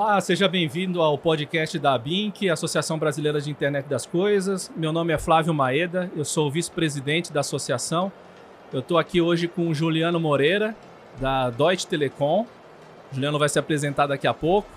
Olá, seja bem-vindo ao podcast da ABINC, Associação Brasileira de Internet das Coisas. Meu nome é Flávio Maeda, eu sou o vice-presidente da associação. Eu estou aqui hoje com o Juliano Moreira, da Deutsche Telekom. O Juliano vai se apresentar daqui a pouco.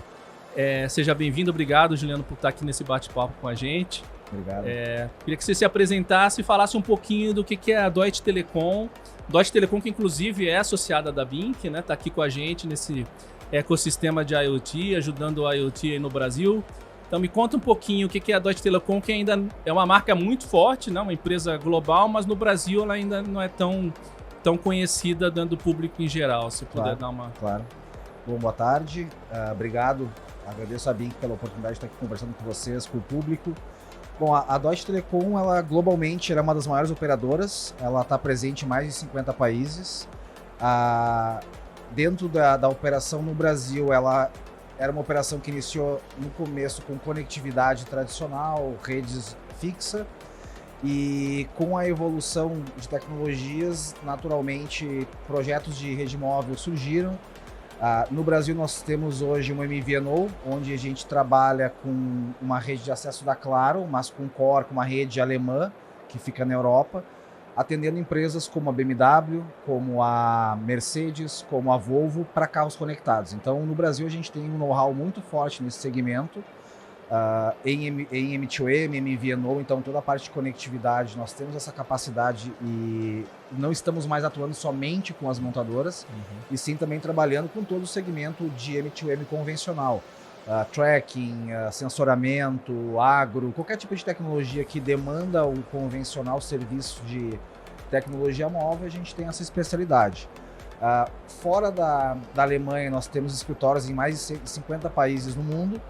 Seja bem-vindo, obrigado, Juliano, por estar aqui nesse bate-papo com a gente. Obrigado. Queria que você se apresentasse e falasse um pouquinho do que é a Deutsche Telekom. Deutsche Telekom, que inclusive é associada da ABINC, né? Está aqui com a gente nesse ecossistema de IoT, ajudando o IoT aí no Brasil. Então me conta um pouquinho o que é a Deutsche Telekom, que ainda é uma marca muito forte, né? Uma empresa global, mas no Brasil ela ainda não é tão conhecida dando público em geral. Se puder dar uma... Claro. Bom, boa tarde. Obrigado. Agradeço a ABINC pela oportunidade de estar aqui conversando com vocês, com o público. Bom, a Deutsche Telekom, ela globalmente é uma das maiores operadoras. Ela está presente em mais de 50 países. Dentro da operação no Brasil, ela era uma operação que iniciou no começo com conectividade tradicional, redes fixa, e com a evolução de tecnologias, naturalmente, projetos de rede móvel surgiram. No Brasil, nós temos hoje uma MVNO, onde a gente trabalha com uma rede de acesso da Claro, mas com core, com uma rede alemã, que fica na Europa, atendendo empresas como a BMW, como a Mercedes, como a Volvo, para carros conectados. Então, no Brasil, a gente tem um know-how muito forte nesse segmento, em M2M, MVNO, então toda a parte de conectividade, nós temos essa capacidade e não estamos mais atuando somente com as montadoras, e sim também trabalhando com todo o segmento de M2M convencional. Tracking, sensoramento, agro, qualquer tipo de tecnologia que demanda o convencional serviço de tecnologia móvel, a gente tem essa especialidade. Fora da Alemanha, nós temos escritórios em mais de 50 países no mundo,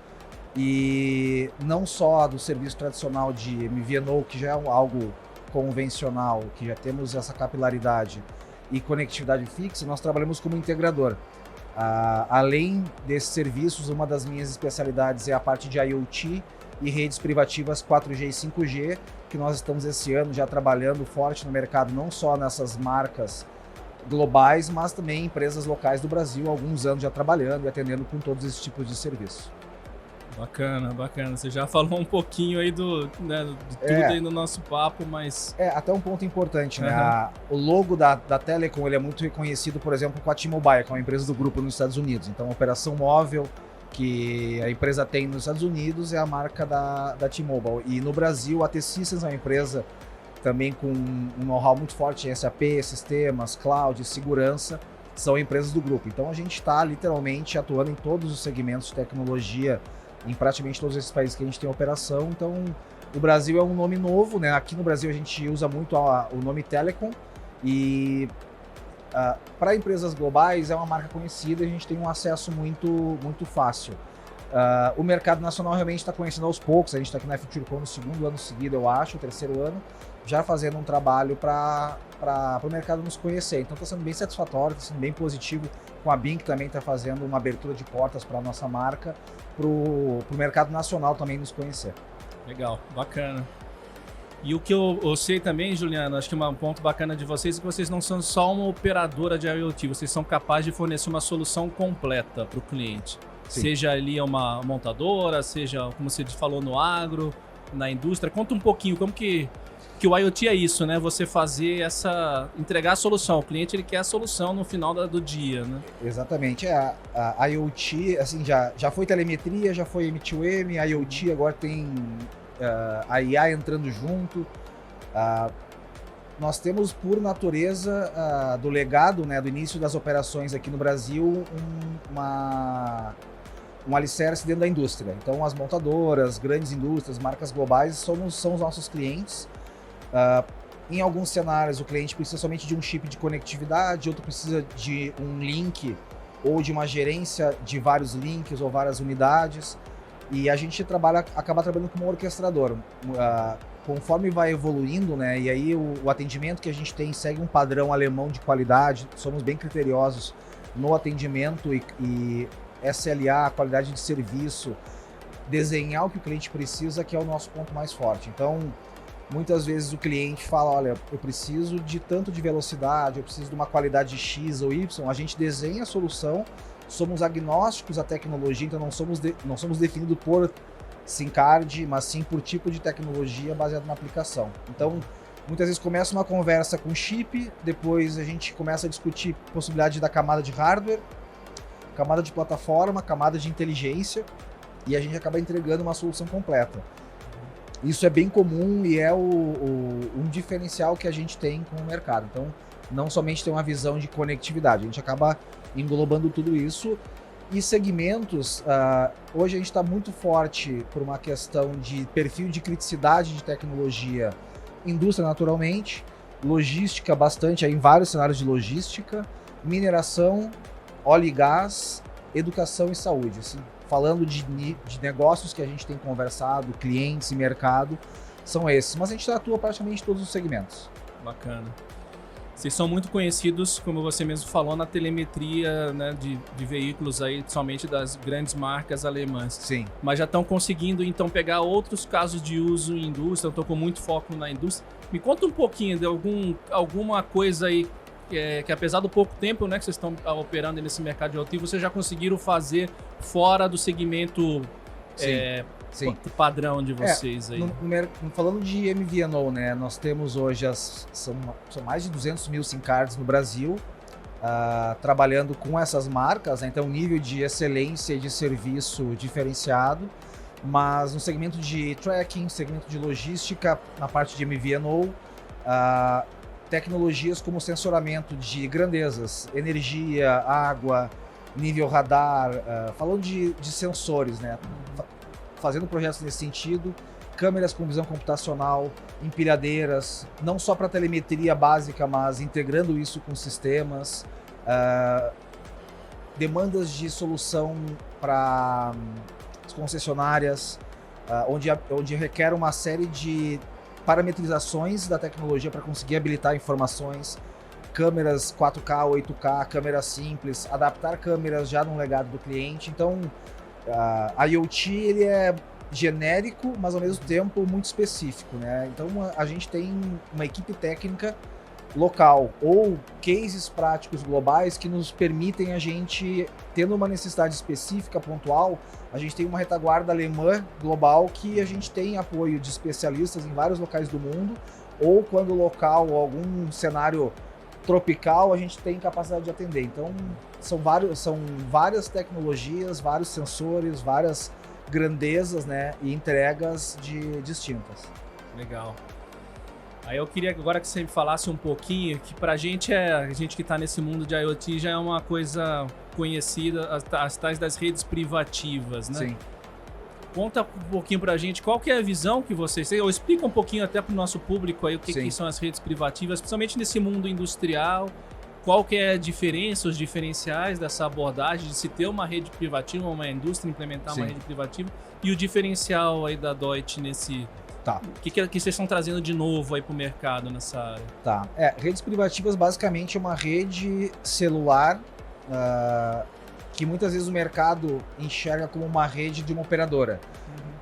e não só do serviço tradicional de MVNO, que já é algo convencional, que já temos essa capilaridade e conectividade fixa, nós trabalhamos como integrador. Além desses serviços, uma das minhas especialidades é a parte de IoT e redes privativas 4G e 5G, que nós estamos esse ano já trabalhando forte no mercado, não só nessas marcas globais, mas também empresas locais do Brasil, há alguns anos já trabalhando e atendendo com todos esses tipos de serviço. Bacana, bacana. Você já falou um pouquinho aí de tudo aí no nosso papo, mas... até um ponto importante, né? O logo da Telecom, ele é muito reconhecido, por exemplo, com a T-Mobile, que é uma empresa do grupo nos Estados Unidos. Então, a operação móvel que a empresa tem nos Estados Unidos é a marca da T-Mobile. E no Brasil, a T-Systems é uma empresa também com um know-how muito forte em SAP, sistemas, cloud, segurança, são empresas do grupo. Então, a gente está literalmente atuando em todos os segmentos de tecnologia, em praticamente todos esses países que a gente tem operação. Então, o Brasil é um nome novo, né? Aqui no Brasil a gente usa muito o nome Telecom, e para empresas globais é uma marca conhecida, a gente tem um acesso muito fácil. O mercado nacional realmente está conhecendo aos poucos, a gente está aqui na FutureCon no segundo ano seguido, eu acho, o terceiro ano, já fazendo um trabalho para o mercado nos conhecer. Então está sendo bem satisfatório, está sendo bem positivo. Com a BINC também está fazendo uma abertura de portas para a nossa marca, para o mercado nacional também nos conhecer. Legal, bacana. E o que eu sei também, Juliano, acho que um ponto bacana de vocês é que vocês não são só uma operadora de IoT, vocês são capazes de fornecer uma solução completa para o cliente. Sim. Seja ali uma montadora, seja, como você falou, no agro, na indústria. Conta um pouquinho como que o IoT é isso, né? Você fazer entregar a solução. O cliente, ele quer a solução no final do dia, né? Exatamente. A IoT, assim, já foi telemetria, já foi M2M, a IoT agora tem a IA entrando junto. Nós temos, por natureza do legado, né, do início das operações aqui no Brasil, um alicerce dentro da indústria. Então, as montadoras, grandes indústrias, marcas globais são os nossos clientes. Em alguns cenários, o cliente precisa somente de um chip de conectividade, outro precisa de um link ou de uma gerência de vários links ou várias unidades. E a gente acaba trabalhando como orquestrador. Conforme vai evoluindo, né, e aí o atendimento que a gente tem segue um padrão alemão de qualidade, somos bem criteriosos no atendimento e SLA, qualidade de serviço, desenhar o que o cliente precisa, que é o nosso ponto mais forte. Então, muitas vezes o cliente fala, olha, eu preciso de tanto de velocidade, eu preciso de uma qualidade X ou Y, a gente desenha a solução, somos agnósticos à tecnologia, então não somos definidos por SIM card, mas sim por tipo de tecnologia baseado na aplicação. Então, muitas vezes começa uma conversa com chip, depois a gente começa a discutir possibilidade da camada de hardware, camada de plataforma, camada de inteligência, e a gente acaba entregando uma solução completa. Isso é bem comum e é um diferencial que a gente tem com o mercado. Então, não somente tem uma visão de conectividade, a gente acaba englobando tudo isso. E segmentos, hoje a gente está muito forte por uma questão de perfil de criticidade de tecnologia, indústria naturalmente, logística bastante, aí em vários cenários de logística, mineração, óleo e gás, educação e saúde. Assim, falando de negócios que a gente tem conversado, clientes e mercado, são esses. Mas a gente atua praticamente em todos os segmentos. Bacana. Vocês são muito conhecidos, como você mesmo falou, na telemetria, né, de veículos aí, somente das grandes marcas alemãs. Sim. Mas já estão conseguindo, então, pegar outros casos de uso em indústria, estão com muito foco na indústria. Me conta um pouquinho de alguma coisa aí que apesar do pouco tempo, né, que vocês estão operando nesse mercado de IoT, vocês já conseguiram fazer fora do segmento Sim. padrão de vocês aí. Falando de MVNO, né, nós temos hoje, são mais de 200 mil SIM cards no Brasil, trabalhando com essas marcas, né, então nível de excelência e de serviço diferenciado, mas no segmento de tracking, segmento de logística, na parte de MVNO, tecnologias como sensoramento de grandezas, energia, água, nível radar, falando de sensores, né? Fazendo projetos nesse sentido, câmeras com visão computacional, empilhadeiras, não só para telemetria básica, mas integrando isso com sistemas, demandas de solução para as concessionárias, onde requer uma série de parametrizações da tecnologia para conseguir habilitar informações, câmeras 4K, 8K, câmeras simples, adaptar câmeras já no legado do cliente. Então, a IoT ele é genérico, mas ao mesmo tempo muito específico, né? Então, a gente tem uma equipe técnica local ou cases práticos globais que nos permitem a gente, tendo uma necessidade específica, pontual, a gente tem uma retaguarda alemã global que a gente tem apoio de especialistas em vários locais do mundo, ou quando local ou algum cenário tropical, a gente tem capacidade de atender. Então, são várias tecnologias, vários sensores, várias grandezas, né, e entregas distintas. Legal. Aí eu queria agora que você me falasse um pouquinho, que pra gente, a gente que tá nesse mundo de IoT já é uma coisa conhecida, as tais das redes privativas, né? Sim. Conta um pouquinho pra gente qual que é a visão que vocês têm, ou explica um pouquinho até pro nosso público aí o que são as redes privativas, principalmente nesse mundo industrial, qual que é a diferença, os diferenciais dessa abordagem de se ter uma rede privativa, uma indústria implementar uma rede privativa, e o diferencial aí da Deutsche nesse... Tá. O que vocês estão trazendo de novo aí pro mercado nessa área? Tá. Redes privativas basicamente é uma rede celular que muitas vezes o mercado enxerga como uma rede de uma operadora.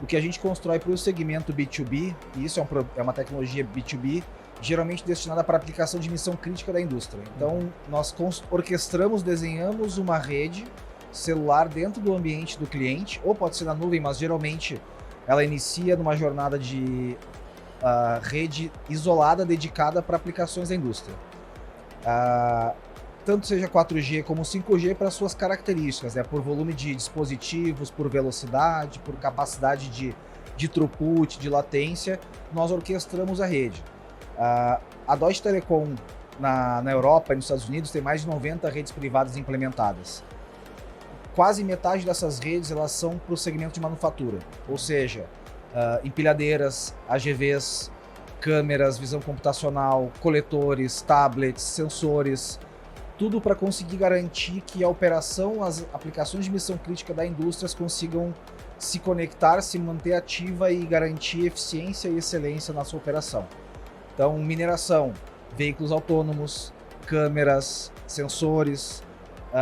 O que a gente constrói para o segmento B2B, e isso é uma tecnologia B2B, geralmente destinada para aplicação de missão crítica da indústria. Então, nós orquestramos, desenhamos uma rede celular dentro do ambiente do cliente, ou pode ser na nuvem, mas geralmente ela inicia numa jornada de rede isolada, dedicada para aplicações da indústria. Tanto seja 4G como 5G para suas características, né? Por volume de dispositivos, por velocidade, por capacidade de throughput, de latência, nós orquestramos a rede. A Deutsche Telekom na Europa e nos Estados Unidos tem mais de 90 redes privadas implementadas. Quase metade dessas redes elas são para o segmento de manufatura, ou seja, empilhadeiras, AGVs, câmeras, visão computacional, coletores, tablets, sensores, tudo para conseguir garantir que a operação, as aplicações de missão crítica da indústria consigam se conectar, se manter ativa e garantir eficiência e excelência na sua operação. Então, mineração, veículos autônomos, câmeras, sensores,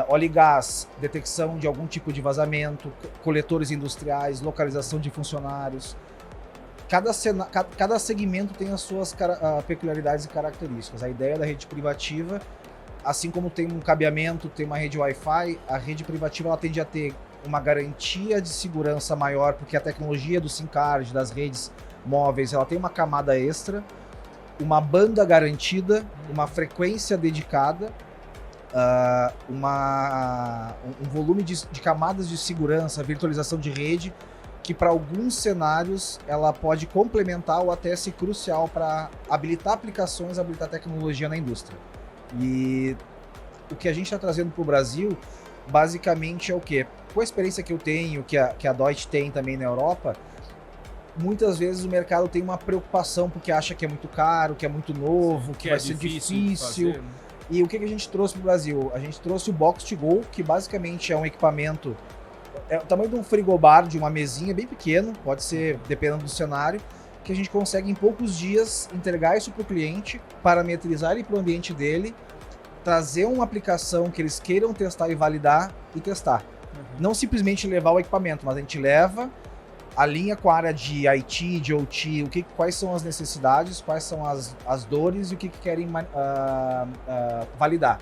óleo e gás, detecção de algum tipo de vazamento, coletores industriais, localização de funcionários. Cada segmento tem as suas peculiaridades e características. A ideia da rede privativa, assim como tem um cabeamento, tem uma rede Wi-Fi, a rede privativa ela tende a ter uma garantia de segurança maior, porque a tecnologia do SIM card, das redes móveis, ela tem uma camada extra, uma banda garantida, uma frequência dedicada, um volume de camadas de segurança, virtualização de rede, que para alguns cenários ela pode complementar ou até ser crucial para habilitar aplicações, habilitar tecnologia na indústria. E o que a gente está trazendo para o Brasil, basicamente é o quê? Com a experiência que eu tenho, que a Deutsche tem também na Europa, muitas vezes o mercado tem uma preocupação porque acha que é muito caro, que é muito novo, que vai ser difícil. E o que a gente trouxe para o Brasil? A gente trouxe o Box2Go, que basicamente é um equipamento, é o tamanho de um frigobar, de uma mesinha bem pequeno, pode ser, dependendo do cenário, que a gente consegue em poucos dias entregar isso para o cliente, parametrizar ele para o ambiente dele, trazer uma aplicação que eles queiram testar e validar e testar. Não simplesmente levar o equipamento, mas a gente leva, alinha com a área de IT, de OT, quais são as necessidades, quais são as dores e o que querem validar.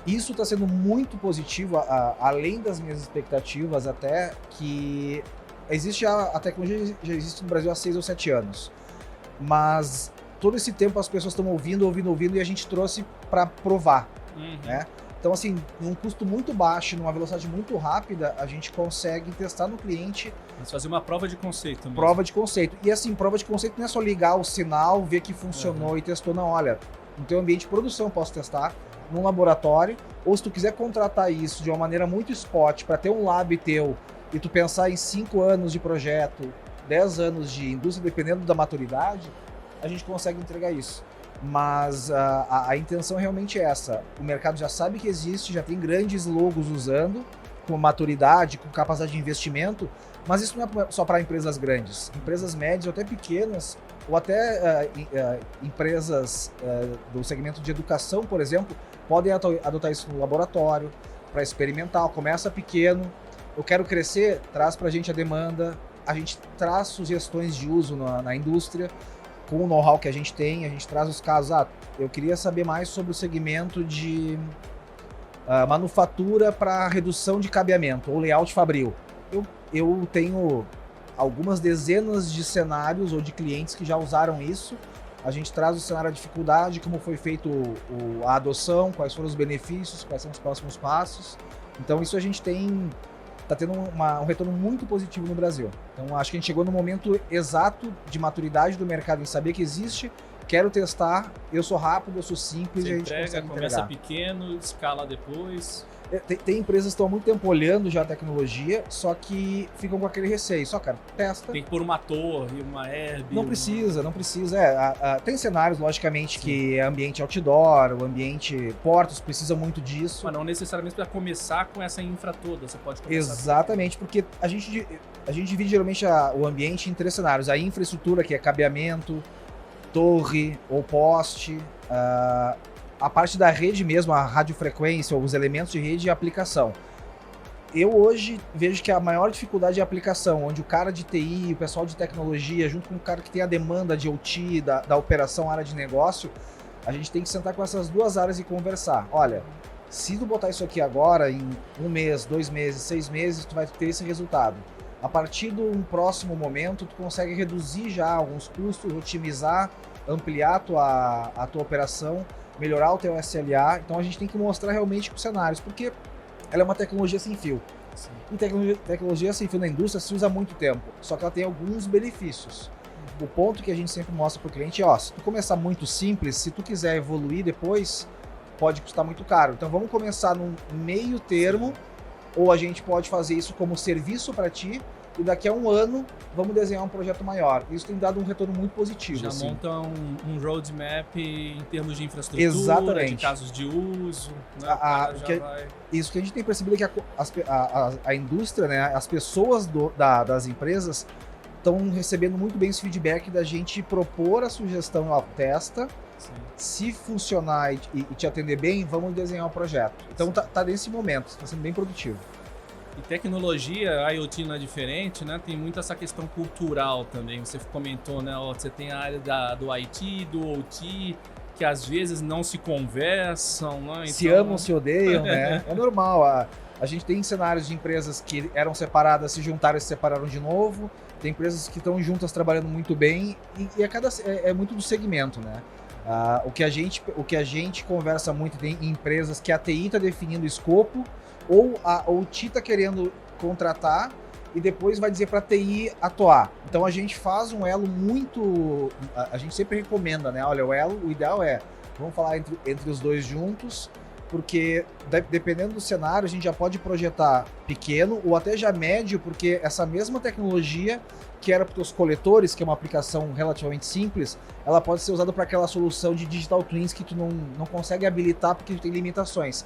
Isso está sendo muito positivo, além das minhas expectativas, até que a tecnologia já existe no Brasil há 6 ou 7 anos, mas todo esse tempo as pessoas estão ouvindo e a gente trouxe para provar, né? Então, assim, num custo muito baixo, numa velocidade muito rápida, a gente consegue testar no cliente. Mas fazer uma prova de conceito mesmo. Prova de conceito. E assim, prova de conceito não é só ligar o sinal, ver que funcionou e testou. Não, olha, no teu ambiente de produção eu posso testar, num laboratório, ou se tu quiser contratar isso de uma maneira muito spot, para ter um lab teu, e tu pensar em 5 anos de projeto, 10 anos de indústria, dependendo da maturidade, a gente consegue entregar isso. Mas a intenção realmente é essa. O mercado já sabe que existe, já tem grandes logos usando, com maturidade, com capacidade de investimento, mas isso não é só para empresas grandes. Empresas médias ou até pequenas, ou até empresas do segmento de educação, por exemplo, podem adotar isso no laboratório, para experimentar. Começa pequeno, eu quero crescer, traz para a gente a demanda, a gente traz sugestões de uso na indústria, com o know-how que a gente tem, a gente traz os casos. Eu queria saber mais sobre o segmento de manufatura para redução de cabeamento, ou layout fabril. Eu tenho algumas dezenas de cenários ou de clientes que já usaram isso. A gente traz o cenário da dificuldade, como foi feito a adoção, quais foram os benefícios, quais são os próximos passos. Então isso a gente está tendo um retorno muito positivo no Brasil. Então acho que a gente chegou no momento exato de maturidade do mercado em saber que existe, quero testar, eu sou rápido, eu sou simples. Você e a gente consegue começa pequeno, escala depois. Tem empresas que estão há muito tempo olhando já a tecnologia, só que ficam com aquele receio. Só, cara, testa. Tem que pôr uma torre, uma herb. Não precisa. Tem cenários, logicamente, que é ambiente outdoor, o ambiente portos precisa muito disso. Mas não necessariamente para começar com essa infra toda, você pode começar. Exatamente, porque a gente divide geralmente o ambiente em 3 cenários. A infraestrutura, que é cabeamento, torre ou poste, a parte da rede mesmo, a radiofrequência, os elementos de rede e a aplicação. Eu hoje vejo que a maior dificuldade é a aplicação, onde o cara de TI, o pessoal de tecnologia, junto com o cara que tem a demanda de OT, da operação, área de negócio, a gente tem que sentar com essas 2 áreas e conversar. Olha, se tu botar isso aqui agora, em 1 mês, 2 meses, 6 meses, tu vai ter esse resultado. A partir de um próximo momento, tu consegue reduzir já alguns custos, otimizar, ampliar a tua operação, melhorar o teu SLA. Então a gente tem que mostrar realmente com os cenários, porque ela é uma tecnologia sem fio. Sim. E tecnologia sem fio na indústria se usa há muito tempo, só que ela tem alguns benefícios. O ponto que a gente sempre mostra para o cliente é, se tu começar muito simples, se tu quiser evoluir depois, pode custar muito caro. Então vamos começar num meio termo, ou a gente pode fazer isso como serviço para ti, e daqui a 1 ano vamos desenhar um projeto maior. Isso tem dado um retorno muito positivo. Já assim. monta um roadmap em termos de infraestrutura, exatamente, de casos de uso. Né? Isso que a gente tem percebido é que a indústria, né, as pessoas das empresas estão recebendo muito bem esse feedback da gente propor a sugestão, testa. Sim. Se funcionar e te atender bem, vamos desenhar um projeto. Então tá nesse momento, está sendo bem produtivo. E tecnologia, a IoT não é diferente, né? Tem muito essa questão cultural também. Você comentou, né? Você tem a área do IT, do OT, que às vezes não se conversam, né? Se amam, se odeiam, né? É normal. A gente tem cenários de empresas que eram separadas, se juntaram e se separaram de novo. Tem empresas que estão juntas trabalhando muito bem e é muito do segmento, né? O que a gente conversa muito, tem empresas que a TI está definindo o escopo ou o TI está querendo contratar e depois vai dizer para a TI atuar. Então a gente faz um elo muito... A gente sempre recomenda, né? Olha, o ideal é, vamos falar entre os dois juntos, porque dependendo do cenário, a gente já pode projetar pequeno ou até já médio, porque essa mesma tecnologia que era para os coletores, que é uma aplicação relativamente simples, ela pode ser usada para aquela solução de digital twins que tu não consegue habilitar porque tu tem limitações.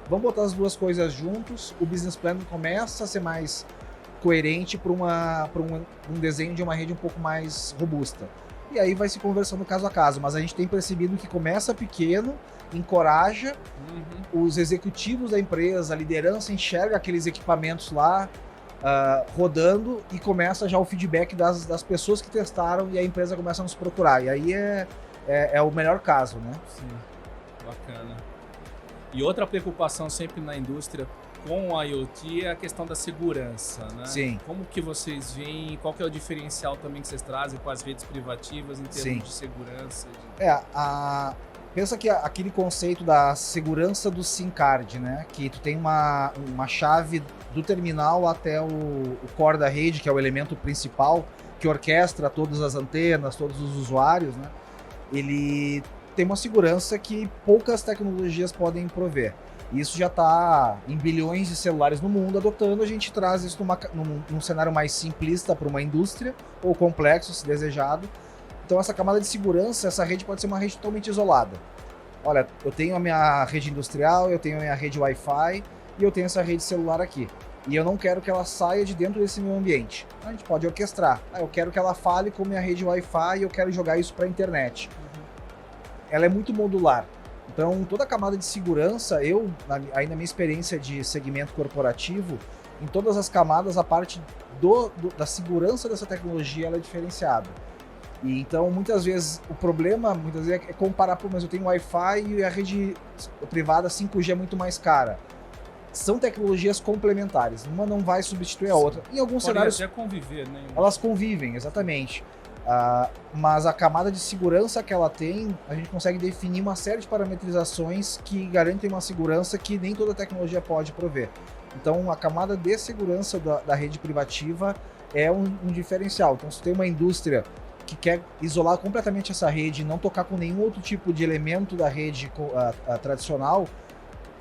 Vamos botar as duas coisas juntos, o business plan começa a ser mais coerente para um desenho de uma rede um pouco mais robusta. E aí vai se conversando caso a caso, mas a gente tem percebido que começa pequeno, encoraja, os executivos da empresa, a liderança enxerga aqueles equipamentos lá rodando e começa já o feedback das pessoas que testaram e a empresa começa a nos procurar. E aí é o melhor caso, né? Sim, bacana. E outra preocupação sempre na indústria com o IoT é a questão da segurança, né? Sim. Como que vocês veem, qual que é o diferencial também que vocês trazem com as redes privativas em termos de segurança? Pensa que aquele conceito da segurança do SIM card, né? Que tu tem uma chave do terminal até o core da rede, que é o elemento principal, que orquestra todas as antenas, todos os usuários, né? Ele tem uma segurança que poucas tecnologias podem prover. Isso já está em bilhões de celulares no mundo adotando, a gente traz isso num cenário mais simplista para uma indústria, ou complexo, se desejado. Então essa camada de segurança, essa rede pode ser uma rede totalmente isolada. Olha, eu tenho a minha rede industrial, eu tenho a minha rede Wi-Fi e eu tenho essa rede celular aqui. E eu não quero que ela saia de dentro desse meu ambiente. A gente pode orquestrar. Eu quero que ela fale com a minha rede Wi-Fi e eu quero jogar isso para a internet. Ela é muito modular. Então, toda a camada de segurança, aí na minha experiência de segmento corporativo, em todas as camadas, a parte da segurança dessa tecnologia ela é diferenciada. E então, muitas vezes, o problema é comparar, mas eu tenho Wi-Fi e a rede privada 5G é muito mais cara. São tecnologias complementares, uma não vai substituir a outra. Em alguns cenários, até conviver, né? Elas convivem, exatamente. Mas a camada de segurança que ela tem, a gente consegue definir uma série de parametrizações que garantem uma segurança que nem toda tecnologia pode prover. Então, a camada de segurança da rede privativa é um diferencial. Então, se tem uma indústria que quer isolar completamente essa rede e não tocar com nenhum outro tipo de elemento da rede tradicional,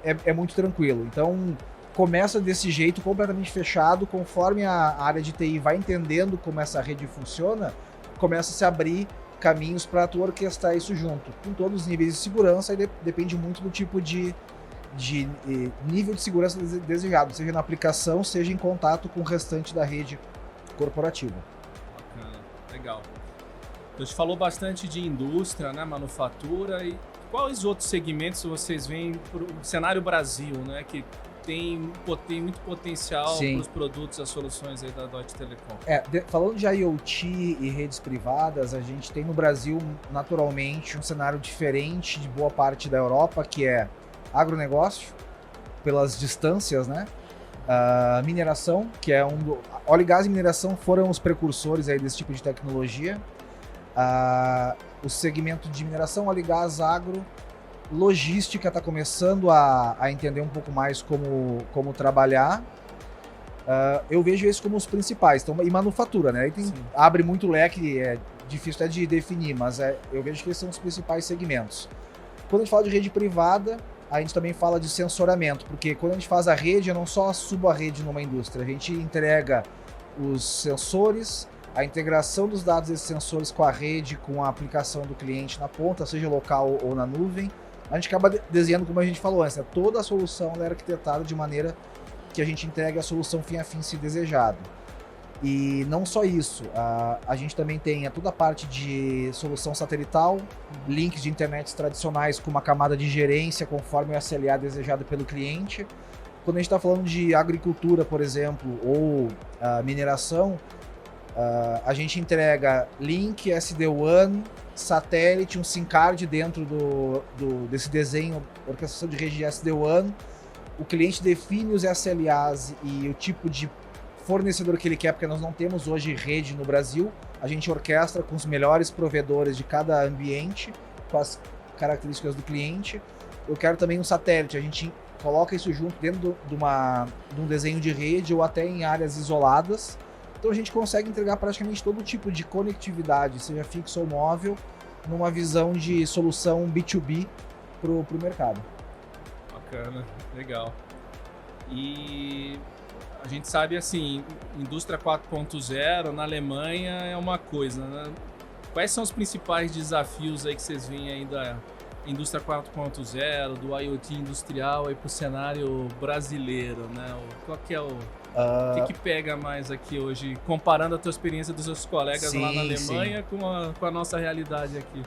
é muito tranquilo. Então, começa desse jeito, completamente fechado, conforme a área de TI vai entendendo como essa rede funciona, começa a se abrir caminhos para tu orquestrar isso junto, com todos os níveis de segurança, e depende muito do tipo de nível de segurança desejado, seja na aplicação, seja em contato com o restante da rede corporativa. Bacana, legal. A gente falou bastante de indústria, né, manufatura, e quais outros segmentos vocês veem para o cenário Brasil, né, que tem muito potencial para os produtos e as soluções aí da Deutsche Telekom? Falando de IoT e redes privadas, a gente tem no Brasil, naturalmente, um cenário diferente de boa parte da Europa, que é agronegócio, pelas distâncias, né? Mineração, que é óleo e gás e mineração foram os precursores aí desse tipo de tecnologia. O segmento de mineração, óleo e gás, agro, logística está começando a entender um pouco mais como trabalhar. Eu vejo esses como os principais. Então, e manufatura, né? Aí abre muito leque, é difícil até de definir, mas eu vejo que esses são os principais segmentos. Quando a gente fala de rede privada, a gente também fala de sensoramento, porque quando a gente faz a rede, eu não só subo a rede numa indústria, a gente entrega os sensores, a integração dos dados desses sensores com a rede, com a aplicação do cliente na ponta, seja local ou na nuvem. A gente acaba desenhando, como a gente falou antes, né? Toda a solução é arquitetada de maneira que a gente entregue a solução fim a fim se desejado. E não só isso, a gente também tem toda a parte de solução satelital, links de internet tradicionais com uma camada de gerência conforme o SLA desejado pelo cliente. Quando a gente está falando de agricultura, por exemplo, ou mineração, A gente entrega link, SD-WAN, satélite, um SIM card dentro desse desenho, orquestração de rede de SD-WAN. O cliente define os SLAs e o tipo de fornecedor que ele quer, porque nós não temos hoje rede no Brasil. A gente orquestra com os melhores provedores de cada ambiente, com as características do cliente. Eu quero também um satélite, a gente coloca isso junto dentro de um desenho de rede ou até em áreas isoladas. Então a gente consegue entregar praticamente todo tipo de conectividade, seja fixo ou móvel, numa visão de solução B2B para o mercado. Bacana, legal. E a gente sabe assim, indústria 4.0 na Alemanha é uma coisa, né? Quais são os principais desafios aí que vocês veem aí da indústria 4.0, do IoT industrial aí para o cenário brasileiro, né? Qual que é o que pega mais aqui hoje, comparando a tua experiência dos seus colegas lá na Alemanha com a nossa realidade aqui?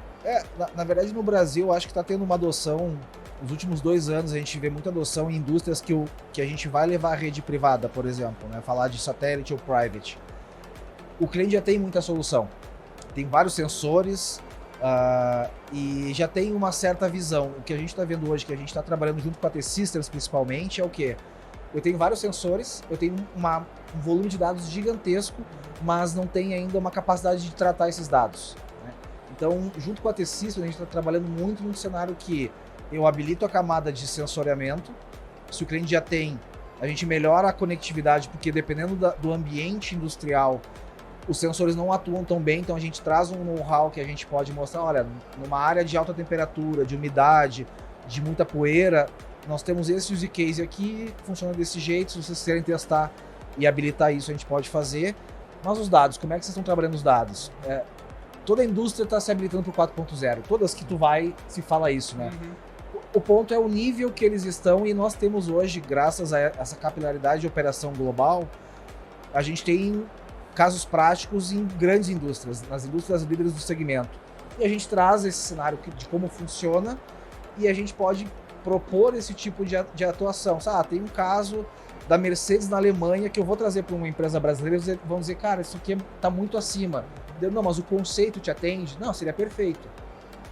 Na verdade, no Brasil, acho que está tendo uma adoção. Nos últimos 2 anos, a gente vê muita adoção em indústrias que a gente vai levar a rede privada, por exemplo, né? Falar de satélite ou private. O cliente já tem muita solução. Tem vários sensores e já tem uma certa visão. O que a gente está vendo hoje, que a gente está trabalhando junto com a T-Systems principalmente, é o quê? Eu tenho vários sensores, eu tenho um volume de dados gigantesco, mas não tem ainda uma capacidade de tratar esses dados, né? Então, junto com a T-Systems, a gente está trabalhando muito num cenário que eu habilito a camada de sensoriamento. Se o cliente já tem, a gente melhora a conectividade, porque dependendo do ambiente industrial, os sensores não atuam tão bem, então a gente traz um know-how que a gente pode mostrar, olha, numa área de alta temperatura, de umidade, de muita poeira, nós temos esse use case aqui, funciona desse jeito, se vocês querem testar e habilitar isso, a gente pode fazer. Mas os dados, como é que vocês estão trabalhando os dados? Toda a indústria está se habilitando para o 4.0, todas que tu vai se fala isso, né? Uhum. O ponto é o nível que eles estão e nós temos hoje, graças a essa capilaridade de operação global, a gente tem casos práticos em grandes indústrias, nas indústrias líderes do segmento. E a gente traz esse cenário de como funciona e a gente pode propor esse tipo de atuação. Tem um caso da Mercedes na Alemanha que eu vou trazer para uma empresa brasileira e vão dizer, cara, isso aqui está muito acima. Não, mas o conceito te atende? Não, seria perfeito.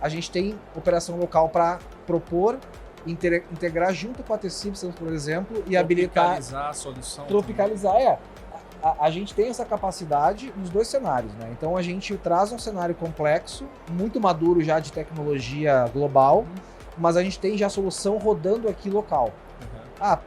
A gente tem operação local para propor, integrar junto com a T-Systems, por exemplo, e habilitar... Tropicalizar a solução. Tropicalizar, A gente tem essa capacidade nos 2 cenários, né? Então a gente traz um cenário complexo, muito maduro já de tecnologia global, mas a gente tem já a solução rodando aqui local.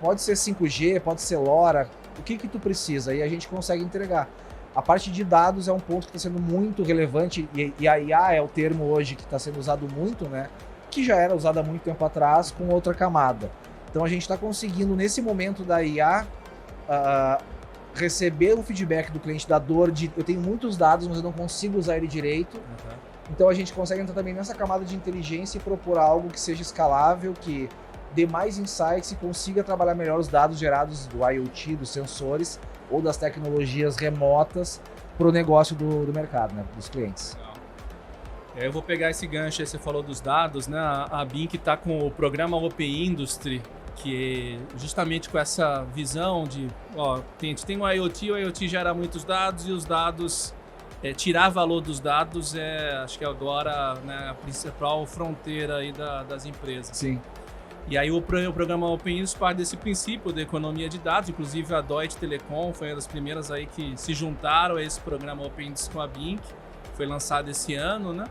Pode ser 5G, pode ser LoRa, o que tu precisa? E a gente consegue entregar. A parte de dados é um ponto que está sendo muito relevante e a IA é o termo hoje que está sendo usado muito, né? Que já era usado há muito tempo atrás com outra camada. Então a gente está conseguindo, nesse momento da IA, receber um feedback do cliente da dor de eu tenho muitos dados, mas eu não consigo usar ele direito. Então a gente consegue entrar também nessa camada de inteligência e propor algo que seja escalável, que dê mais insights e consiga trabalhar melhor os dados gerados do IoT, dos sensores ou das tecnologias remotas para o negócio do mercado, né, dos clientes. Eu vou pegar esse gancho aí, você falou dos dados, né? A BINC está com o programa Open Industry, que é justamente com essa visão de, a gente tem o IoT gera muitos dados e os dados, tirar valor dos dados acho que agora, né, a principal fronteira aí das empresas. Sim. E aí o programa Open Industry parte desse princípio da economia de dados, inclusive a Deutsche Telekom foi uma das primeiras aí que se juntaram a esse programa Open Industry com a BINC, foi lançado esse ano, né?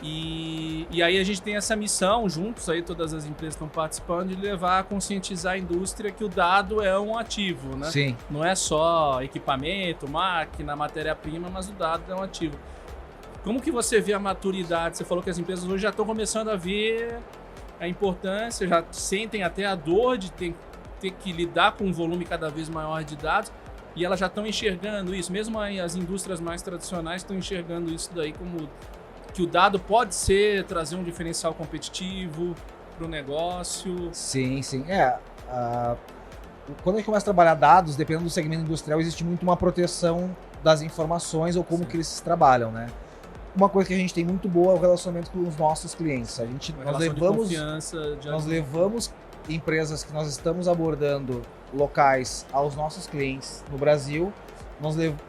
E aí a gente tem essa missão, juntos aí todas as empresas estão participando, de levar a conscientizar a indústria que o dado é um ativo, né? Sim. Não é só equipamento, máquina, matéria-prima, mas o dado é um ativo. Como que você vê a maturidade? Você falou que as empresas hoje já estão começando a ver a importância, já sentem até a dor de ter que lidar com um volume cada vez maior de dados e elas já estão enxergando isso, mesmo as indústrias mais tradicionais estão enxergando isso daí como que o dado pode trazer um diferencial competitivo para o negócio. Sim. Quando a gente começa a trabalhar dados, dependendo do segmento industrial, existe muito uma proteção das informações ou como que eles trabalham, né? Uma coisa que a gente tem muito boa é o relacionamento com os nossos clientes. Nós levamos empresas que nós estamos abordando locais aos nossos clientes no Brasil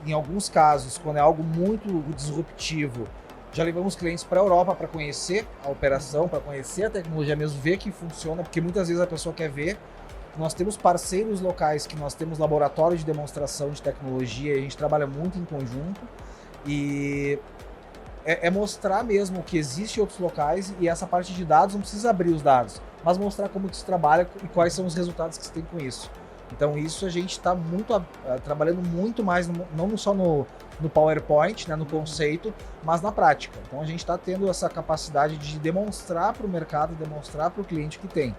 Em alguns casos, quando é algo muito disruptivo, já levamos clientes para a Europa para conhecer a operação, para conhecer a tecnologia mesmo, ver que funciona, porque muitas vezes a pessoa quer ver. Nós temos parceiros locais, que nós temos laboratório de demonstração de tecnologia, a gente trabalha muito em conjunto, e é mostrar mesmo que existe outros locais, e essa parte de dados não precisa abrir os dados, mas mostrar como que se trabalha e quais são os resultados que se tem com isso. Então isso a gente está trabalhando muito mais, não só no PowerPoint, né, no conceito, mas na prática. Então a gente está tendo essa capacidade de demonstrar para o mercado, demonstrar para o cliente que tem.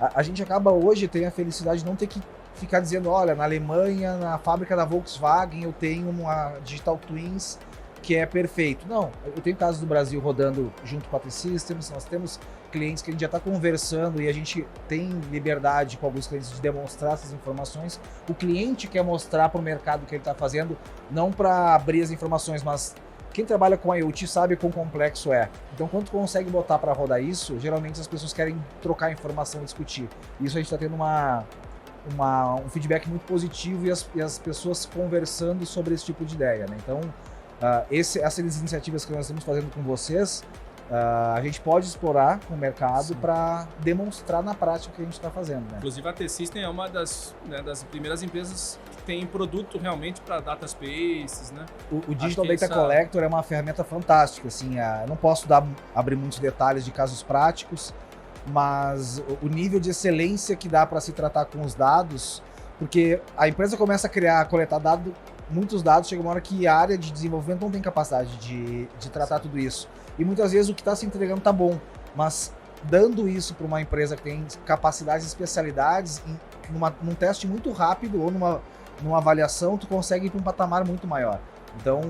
A gente acaba hoje, tem a felicidade de não ter que ficar dizendo, olha, na Alemanha, na fábrica da Volkswagen, eu tenho uma Digital Twins que é perfeito. Não, eu tenho casos do Brasil rodando junto com a T-Systems, nós temos clientes que a gente já está conversando e a gente tem liberdade com alguns clientes de demonstrar essas informações. O cliente quer mostrar para o mercado o que ele está fazendo, não para abrir as informações, mas quem trabalha com IoT sabe quão complexo é. Então, quando tu consegue botar para rodar isso, geralmente as pessoas querem trocar informação e discutir. Isso a gente está tendo um feedback muito positivo e as pessoas conversando sobre esse tipo de ideia, né? Então, essas iniciativas que nós estamos fazendo com vocês, a gente pode explorar com o mercado para demonstrar na prática o que a gente está fazendo, né? Inclusive a T-System é uma das primeiras empresas que tem produto realmente para data spaces, né? O Digital Data Collector é uma ferramenta fantástica, assim, eu não posso abrir muitos detalhes de casos práticos, mas o nível de excelência que dá para se tratar com os dados, porque a empresa começa a coletar muitos dados, chega uma hora que a área de desenvolvimento não tem capacidade de tratar tudo isso. E muitas vezes o que está se entregando está bom, mas dando isso para uma empresa que tem capacidades e especialidades, num teste muito rápido ou numa avaliação, tu consegue ir para um patamar muito maior. Então,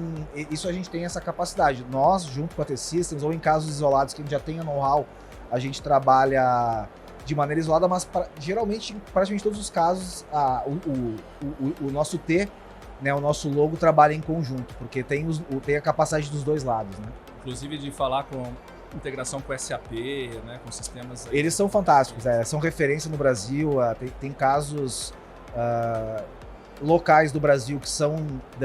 isso a gente tem essa capacidade. Nós, junto com a T-Systems, ou em casos isolados que a gente já tenha know-how, a gente trabalha de maneira isolada, mas geralmente, em praticamente todos os casos, o nosso T, né, o nosso logo trabalha em conjunto, porque tem a capacidade dos dois lados, né? Inclusive de falar com integração com SAP, né, com sistemas... Eles são fantásticos, são referência no Brasil, tem casos locais do Brasil que são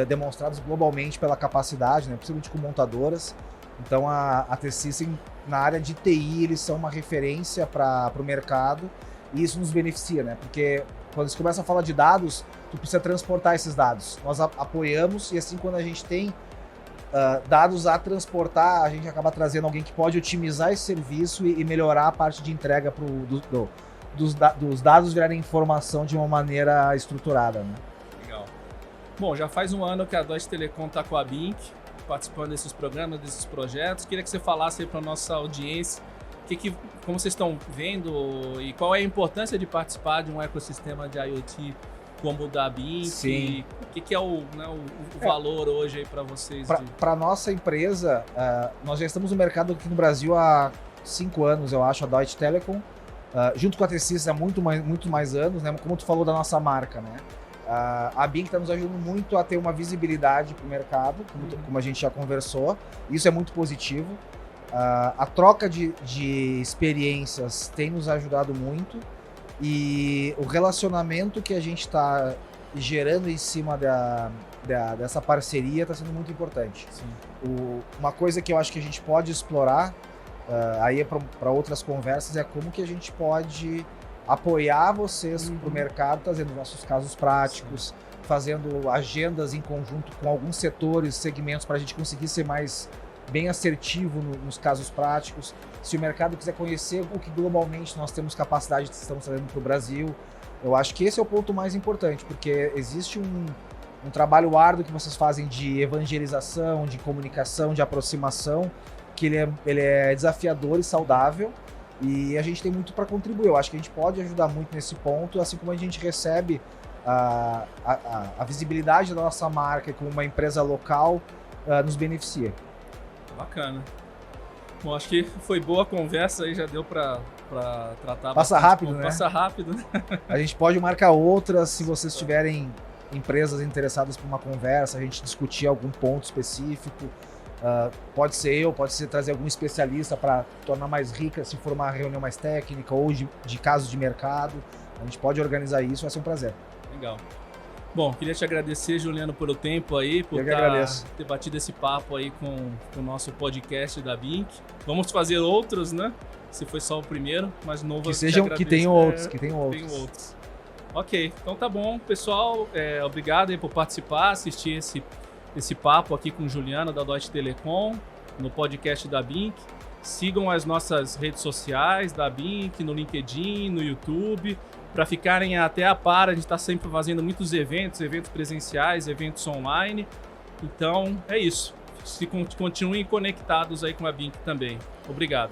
demonstrados globalmente pela capacidade, né, principalmente com montadoras. Então a T-System, na área de TI, eles são uma referência para o mercado, e isso nos beneficia, né? Porque quando você começa a falar de dados, tu precisa transportar esses dados. Nós apoiamos, e assim, quando a gente tem dados a transportar, a gente acaba trazendo alguém que pode otimizar esse serviço e melhorar a parte de entrega dos dados virarem informação de uma maneira estruturada, né? Legal. Bom, já faz um ano que a Deutsche Telekom está com a BINC, participando desses programas, desses projetos. Queria que você falasse aí para a nossa audiência como vocês estão vendo e qual é a importância de participar de um ecossistema de IoT como o da BINC. Sim. O que é o valor hoje aí para vocês? Para a nossa empresa, nós já estamos no mercado aqui no Brasil há 5 anos, eu acho, a Deutsche Telekom. Junto com a T-Systems há muito mais anos, né? Como tu falou da nossa marca, né? A BINC está nos ajudando muito a ter uma visibilidade para o mercado, como a gente já conversou. Isso é muito positivo. A troca de experiências tem nos ajudado muito, e o relacionamento que a gente está gerando em cima dessa parceria está sendo muito importante. Uma coisa que eu acho que a gente pode explorar, aí para outras conversas, é como que a gente pode apoiar vocês para o mercado, trazendo nossos casos práticos, fazendo agendas em conjunto com alguns setores, segmentos, para a gente conseguir ser mais bem assertivo nos casos práticos. Se o mercado quiser conhecer o que globalmente nós temos capacidade, estamos trazendo para o Brasil, eu acho que esse é o ponto mais importante, porque existe um trabalho árduo que vocês fazem de evangelização, de comunicação, de aproximação, que ele é desafiador e saudável, e a gente tem muito para contribuir. Eu acho que a gente pode ajudar muito nesse ponto, assim como a gente recebe a visibilidade da nossa marca como uma empresa local, nos beneficia. Bacana. Bom, acho que foi boa a conversa aí, já deu para tratar. Passa rápido, né? Passa rápido, né? A gente pode marcar outras, se vocês tiverem empresas interessadas por uma conversa, a gente discutir algum ponto específico. Pode ser trazer algum especialista para tornar mais rica, se for uma reunião mais técnica ou de casos de mercado. A gente pode organizar isso, vai ser um prazer. Legal. Bom, queria te agradecer, Juliano, pelo tempo aí, por ter batido esse papo aí com o nosso podcast da BINC. Vamos fazer outros, né? Se foi só o primeiro, mas novo. Que tenham outros. Ok, então tá bom, pessoal. Obrigado aí por participar, assistir esse papo aqui com o Juliano da Deutsche Telekom no podcast da BINC. Sigam as nossas redes sociais da BINC, no LinkedIn, no YouTube, para ficarem até a par. A gente está sempre fazendo muitos eventos presenciais, eventos online. Então é isso. Continuem conectados aí com a BINC também. Obrigado.